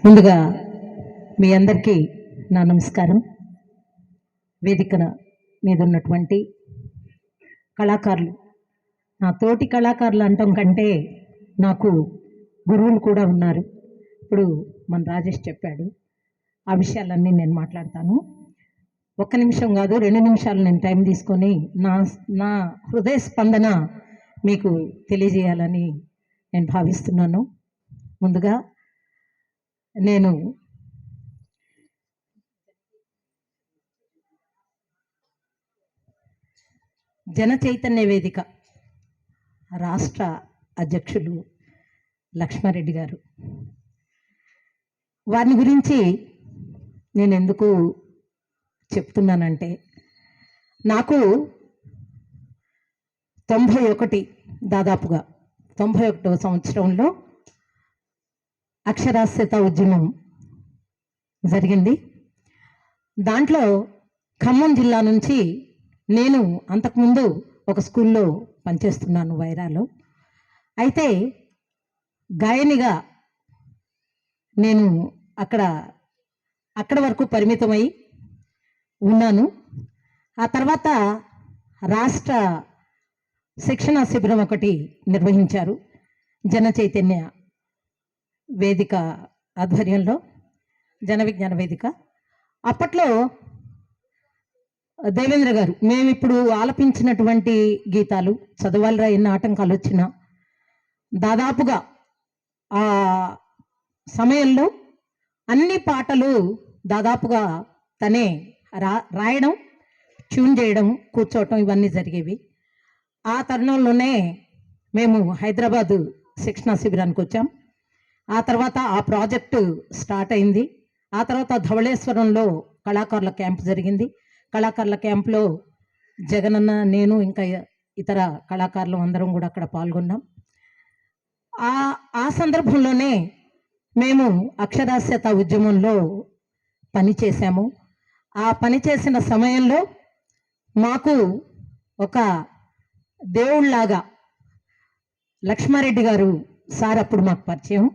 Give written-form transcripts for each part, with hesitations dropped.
ముందుగా మీ అందరికీ నా నమస్కారం. వేదిక మీద ఉన్నటువంటి కళాకారులు, నా తోటి కళాకారులు అంటాం కంటే నాకు గురువులు కూడా ఉన్నారు. ఇప్పుడు మన రాజేష్ చెప్పాడు, ఆ విషయాలన్నీ నేను మాట్లాడతాను. 1 నిమిషం కాదు, 2 నిమిషాలు నేను టైం తీసుకొని నా హృదయ స్పందన మీకు తెలియజేయాలని నేను భావిస్తున్నాను. ముందుగా నేను జన చైతన్య వేదిక రాష్ట్ర అధ్యక్షులు లక్ష్మారెడ్డి గారు, వారిని గురించి నేను ఎందుకు చెప్తున్నానంటే, నాకు 91వ సంవత్సరంలో అక్షరాస్యత ఉద్యమం జరిగింది. దాంట్లో ఖమ్మం జిల్లా నుంచి నేను అంతకుముందు ఒక స్కూల్లో పనిచేస్తున్నాను వైరాలో. అయితే గాయనిగా నేను అక్కడ వరకు పరిమితమై ఉన్నాను. ఆ తర్వాత రాష్ట్ర శిక్షణ శిబిరం ఒకటి నిర్వహించారు జన చైతన్య వేదిక ఆధ్వర్యంలో, జన విజ్ఞాన వేదిక. అప్పట్లో దేవేంద్ర గారు, మేమిప్పుడు ఆలపించినటువంటి గీతాలు చదవాలిరా ఎన్ని ఆటంకాలు వచ్చినా, దాదాపుగా ఆ సమయంలో అన్ని పాటలు దాదాపుగా తనే రాయడం, ట్యూన్ చేయడం, కూర్చోవటం ఇవన్నీ జరిగేవి. ఆ తరుణంలోనే మేము హైదరాబాదు శిక్షణ శిబిరానికి వచ్చాం. ఆ తర్వాత ఆ ప్రాజెక్టు స్టార్ట్ అయింది. ఆ తర్వాత ధవళేశ్వరంలో కళాకారుల క్యాంప్ జరిగింది. కళాకారుల క్యాంప్లో జగనన్న, నేను, ఇంకా ఇతర కళాకారులు అందరం కూడా అక్కడ పాల్గొన్నాం. ఆ సందర్భంలోనే మేము అక్షరాస్యత ఉద్యమంలో పనిచేసాము. ఆ పనిచేసిన సమయంలో మాకు ఒక దేవుళ్లాగా లక్ష్మారెడ్డి గారు సార్ అప్పుడు మాకు పరిచయం.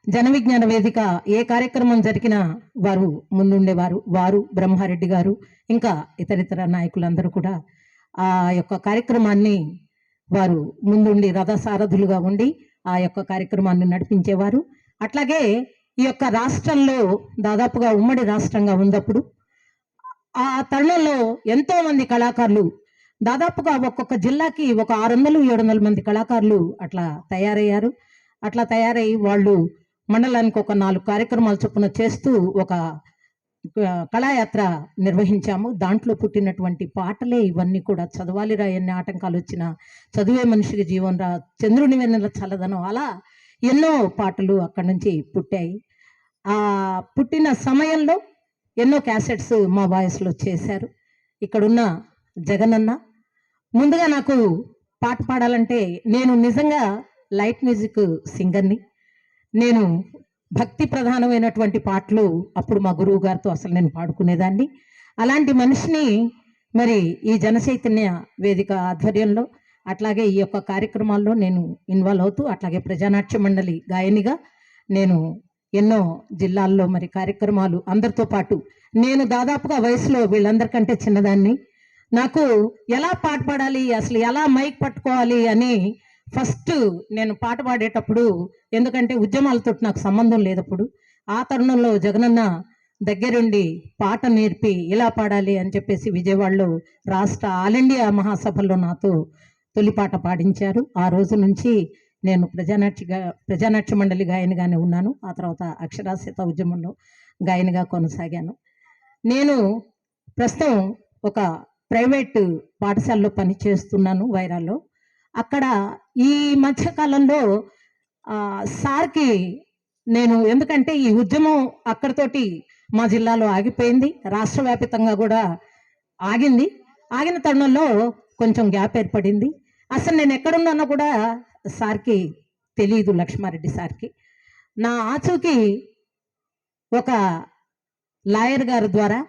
జన విజ్ఞాన వేదిక ఏ కార్యక్రమం జరిగినా వారు ముందుండేవారు. వారు, బ్రహ్మారెడ్డి గారు, ఇంకా ఇతరితర నాయకులందరూ కూడా ఆ యొక్క కార్యక్రమాన్ని వారు ముందుండి రథసారథులుగా ఉండి ఆ యొక్క కార్యక్రమాన్ని నడిపించేవారు. అట్లాగే ఈ యొక్క రాష్ట్రంలో దాదాపుగా ఉమ్మడి రాష్ట్రంగా ఉన్నప్పుడు ఆ తరుణంలో ఎంతో మంది కళాకారులు, దాదాపుగా ఒక్కొక్క జిల్లాకి ఒక 600-700 మంది కళాకారులు అట్లా తయారయ్యారు. అట్లా తయారై వాళ్ళు మండలానికి ఒక 4 కార్యక్రమాలు చొప్పున చేస్తూ ఒక కళాయాత్ర నిర్వహించాము. దాంట్లో పుట్టినటువంటి పాటలే ఇవన్నీ కూడా. చదవాలిరా ఎన్ని ఆటంకాలు వచ్చినా, చదివే మనిషికి జీవం రా, చంద్రుని వెన్నెల చల్లదనం, అలా ఎన్నో పాటలు అక్కడి నుంచి పుట్టాయి. ఆ పుట్టిన సమయంలో ఎన్నో క్యాసెట్స్ మా వాయిస్లో చేశారు. ఇక్కడున్న జగనన్న, ముందుగా నాకు పాట పాడాలంటే, నేను నిజంగా లైట్ మ్యూజిక్ సింగర్ని. నేను భక్తి ప్రధానమైనటువంటి పాటలు అప్పుడు మా గురువు గారితో అసలు నేను పాడుకునేదాన్ని. అలాంటి మనిషిని మరి ఈ జన చైతన్య వేదిక ఆధ్వర్యంలో, అట్లాగే ఈ యొక్క కార్యక్రమాల్లో నేను ఇన్వాల్వ్ అవుతూ, అట్లాగే ప్రజానాట్య మండలి గాయనిగా నేను ఎన్నో జిల్లాల్లో మరి కార్యక్రమాలు అందరితో పాటు, నేను దాదాపుగా వయసులో వీళ్ళందరికంటే చిన్నదాన్ని. నాకు ఎలా పాట పాడాలి, అసలు ఎలా మైక్ పట్టుకోవాలి అని ఫస్ట్ నేను పాట పాడేటప్పుడు, ఎందుకంటే ఉద్యమాలతో నాకు సంబంధం లేదప్పుడు, ఆ తరుణంలో జగనన్న దగ్గరుండి పాట నేర్పి ఇలా పాడాలి అని చెప్పేసి విజయవాడలో రాష్ట్ర ఆల్ ఇండియా మహాసభల్లో నాతో తొలి పాట పాడించారు. ఆ రోజు నుంచి నేను ప్రజానాట్య మండలి గాయనిగానే ఉన్నాను. ఆ తర్వాత అక్షరాస్యత ఉద్యమంలో గాయనిగా కొనసాగాను. నేను ప్రస్తుతం ఒక ప్రైవేటు పాఠశాలలో పనిచేస్తున్నాను వైరాల్లో. అక్కడ ఈ మధ్యకాలంలో సార్కి నేను, ఎందుకంటే ఈ ఉద్యమం అక్కడితోటి మా జిల్లాలో ఆగిపోయింది, రాష్ట్ర వ్యాప్తంగా కూడా ఆగింది. ఆగిన తరుణంలో కొంచెం గ్యాప్ ఏర్పడింది. అసలు నేను ఎక్కడున్నానో కూడా సార్కి తెలియదు, లక్ష్మారెడ్డి సార్కి. నా ఆచూకి ఒక లాయర్ గారి ద్వారా,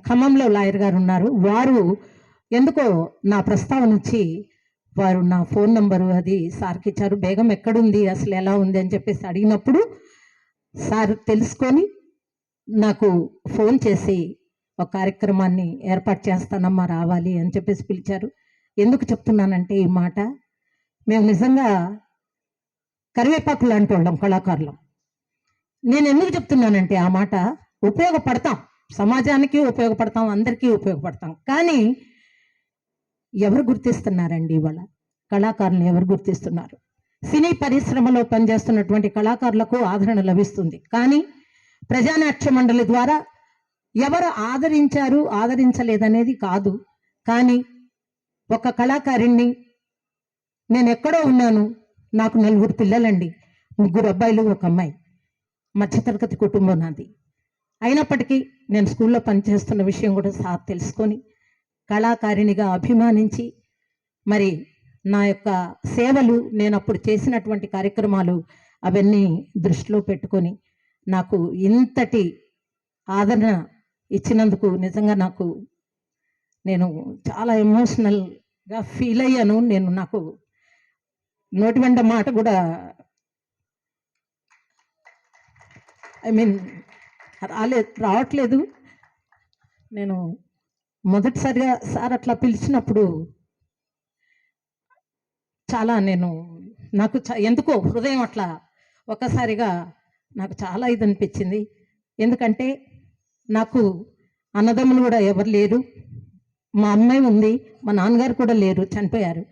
ఖమ్మంలో లాయర్ గారు ఉన్నారు, వారు ఎందుకో నా ప్రస్తావన వచ్చి వారు నా ఫోన్ నంబరు అది సార్కి ఇచ్చారు. బేగం ఎక్కడుంది, అసలు ఎలా ఉంది అని చెప్పేసి అడిగినప్పుడు సార్ తెలుసుకొని నాకు ఫోన్ చేసి ఒక కార్యక్రమాన్ని ఏర్పాటు చేస్తానమ్మా రావాలి అని చెప్పేసి పిలిచారు. ఎందుకు చెప్తున్నానంటే ఈ మాట, మేము నిజంగా కరివేపాకు లాంటి వాళ్ళం, కళాకారులం. నేను ఎందుకు చెప్తున్నానంటే ఆ మాట, ఉపయోగపడతాం, సమాజానికి ఉపయోగపడతాం, అందరికీ ఉపయోగపడతాం. కానీ ఎవరు గుర్తిస్తున్నారండి ఇవాళ? కళాకారులను ఎవరు గుర్తిస్తున్నారు? సినీ పరిశ్రమలో పనిచేస్తున్నటువంటి కళాకారులకు ఆదరణ లభిస్తుంది, కానీ ప్రజానాట్య మండలి ద్వారా ఎవరు ఆదరించారు ఆదరించలేదనేది కాదు. కానీ ఒక కళాకారిణ్ణి, నేను ఎక్కడో ఉన్నాను, నాకు 4 పిల్లలండి, 3 అబ్బాయిలు 1 అమ్మాయి, మధ్యతరగతి కుటుంబం నాది. అయినప్పటికీ నేను స్కూల్లో పనిచేస్తున్న విషయం కూడా సార్ తెలుసుకొని కళాకారిణిగా అభిమానించి, మరి నా యొక్క సేవలు, నేను అప్పుడు చేసినటువంటి కార్యక్రమాలు అవన్నీ దృష్టిలో పెట్టుకొని నాకు ఇంతటి ఆదరణ ఇచ్చినందుకు నిజంగా నేను చాలా ఎమోషనల్గా ఫీల్ అయ్యాను. నాకు నోటి వెంట మాట కూడా రావట్లేదు. నేను మొదటిసారిగా సార్ అట్లా పిలిచినప్పుడు చాలా నాకు ఎందుకో హృదయం అట్లా ఒక్కసారిగా నాకు చాలా ఇది అనిపించింది. ఎందుకంటే నాకు అన్నదమ్ములు కూడా ఎవరు లేరు, మా అమ్మాయి ఉంది, మా నాన్నగారు కూడా లేరు, చనిపోయారు.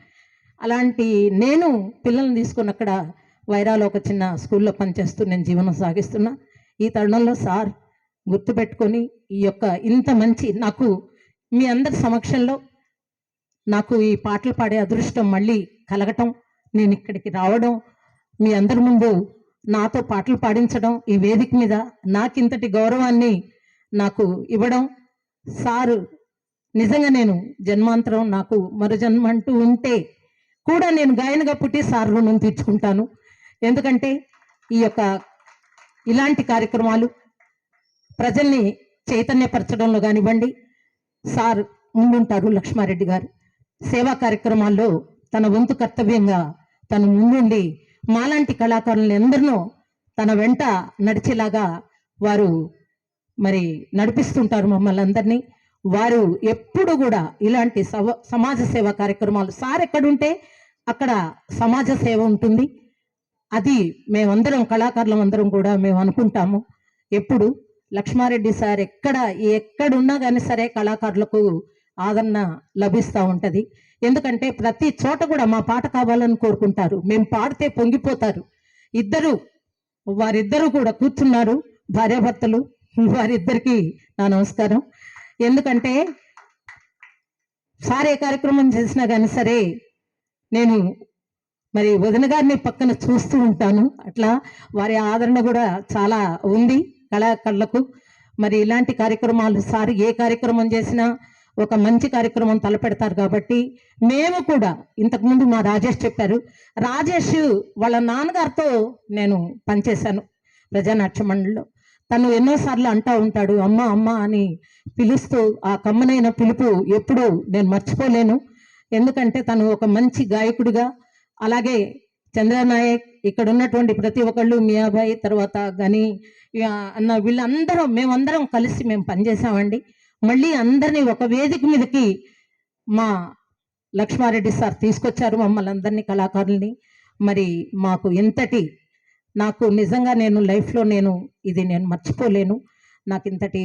అలాంటి నేను పిల్లల్ని తీసుకొని అక్కడ వైరాలో ఒక చిన్న స్కూల్లో పనిచేస్తూ నేను జీవనం సాగిస్తున్నా. ఈ తరుణంలో సార్ గుర్తుపెట్టుకొని ఈ యొక్క ఇంత మంచి, నాకు మీ అందరి సమక్షంలో నాకు ఈ పాటలు పాడే అదృష్టం మళ్ళీ కలగటం, నేను ఇక్కడికి రావడం, మీ అందరి ముందు నాతో పాటలు పాడించడం, ఈ వేదిక మీద నాకింతటి గౌరవాన్ని నాకు ఇవ్వడం, సారు నిజంగా నేను జన్మాంతరం, నాకు మరో జన్మ అంటూ ఉంటే కూడా నేను గాయనగా పుట్టి సార్ రుణం తీర్చుకుంటాను. ఎందుకంటే ఇలాంటి కార్యక్రమాలు ప్రజల్ని చైతన్యపరచడంలో కానివ్వండి, సార్ ముందుంటారు. లక్ష్మారెడ్డి గారు సేవా కార్యక్రమాల్లో తన వంతు కర్తవ్యంగా తను ముందుండి మాలాంటి కళాకారులను ఎందరినో తన వెంట నడిచేలాగా వారు మరి నడిపిస్తుంటారు మమ్మల్ని అందరినీ. వారు ఎప్పుడు కూడా ఇలాంటి సమాజ సేవా కార్యక్రమాలు, సార్ ఎక్కడుంటే అక్కడ సమాజ సేవ ఉంటుంది. అది మేమందరం, కళాకారులం అందరం కూడా మేము అనుకుంటాము. ఎప్పుడు లక్ష్మారెడ్డి సార్ ఎక్కడున్నా కానీ సరే కళాకారులకు ఆదరణ లభిస్తూ ఉంటుంది. ఎందుకంటే ప్రతి చోట కూడా మా పాట కావాలని కోరుకుంటారు, మేము పాడితే పొంగిపోతారు. వారిద్దరూ కూడా కూర్చున్నారు, భార్యాభర్తలు, వారిద్దరికీ నా నమస్కారం. ఎందుకంటే సార్ ఏ కార్యక్రమం చేసినా కానీ సరే నేను మరి వదిన గారిని పక్కన చూస్తూ ఉంటాను. అట్లా వారి ఆదరణ కూడా చాలా ఉంది కళాకారులకు. మరి ఇలాంటి కార్యక్రమాలు సార్ ఏ కార్యక్రమం చేసినా ఒక మంచి కార్యక్రమం తలపెడతారు. కాబట్టి మేము కూడా, ఇంతకుముందు మా రాజేష్ చెప్పారు, రాజేష్ వాళ్ళ నాన్నగారితో నేను పనిచేశాను ప్రజానాట్య మండలిలో. తను ఎన్నోసార్లు అంటూ ఉంటాడు, అమ్మ అమ్మ అని పిలుస్తూ, ఆ కమ్మనైన పిలుపు ఎప్పుడూ నేను మర్చిపోలేను. ఎందుకంటే తను ఒక మంచి గాయకుడిగా, అలాగే చంద్రనాయక్, ఇక్కడ ఉన్నటువంటి ప్రతి ఒక్కళ్ళు, మియాబాయి, తర్వాత గని అన్న, వీళ్ళందరం మేమందరం కలిసి మేము పనిచేసామండి. మళ్ళీ అందరినీ ఒక వేదిక మీదకి మా లక్ష్మారెడ్డి సార్ తీసుకొచ్చారు మమ్మల్ని అందరినీ, కళాకారుల్ని. మరి మాకు నాకు నిజంగా లైఫ్లో ఇది నేను మర్చిపోలేను. నాకు ఇంతటి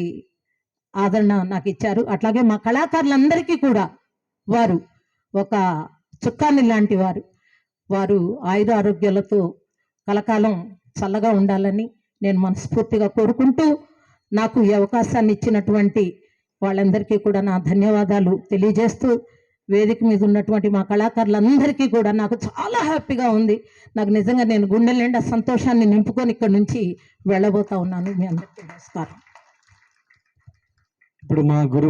ఆదరణ నాకు ఇచ్చారు. అట్లాగే మా కళాకారులందరికీ కూడా వారు ఒక చుక్కాని లాంటి వారు ఆయుర ఆరోగ్యాలతో కలకాలం చల్లగా ఉండాలని నేను మనస్ఫూర్తిగా కోరుకుంటూ, నాకు ఈ అవకాశాన్ని ఇచ్చినటువంటి వాళ్ళందరికీ కూడా నా ధన్యవాదాలు తెలియజేస్తూ, వేదిక మీద ఉన్నటువంటి మా కళాకారులందరికీ కూడా నాకు చాలా హ్యాపీగా ఉంది. నాకు నిజంగా నేను గుండెల నిండా సంతోషాన్ని నింపుకొని ఇక్కడ నుంచి వెళ్ళబోతా ఉన్నాను. మీ అందరికీ నమస్కారం. ఇప్పుడు మా గురువు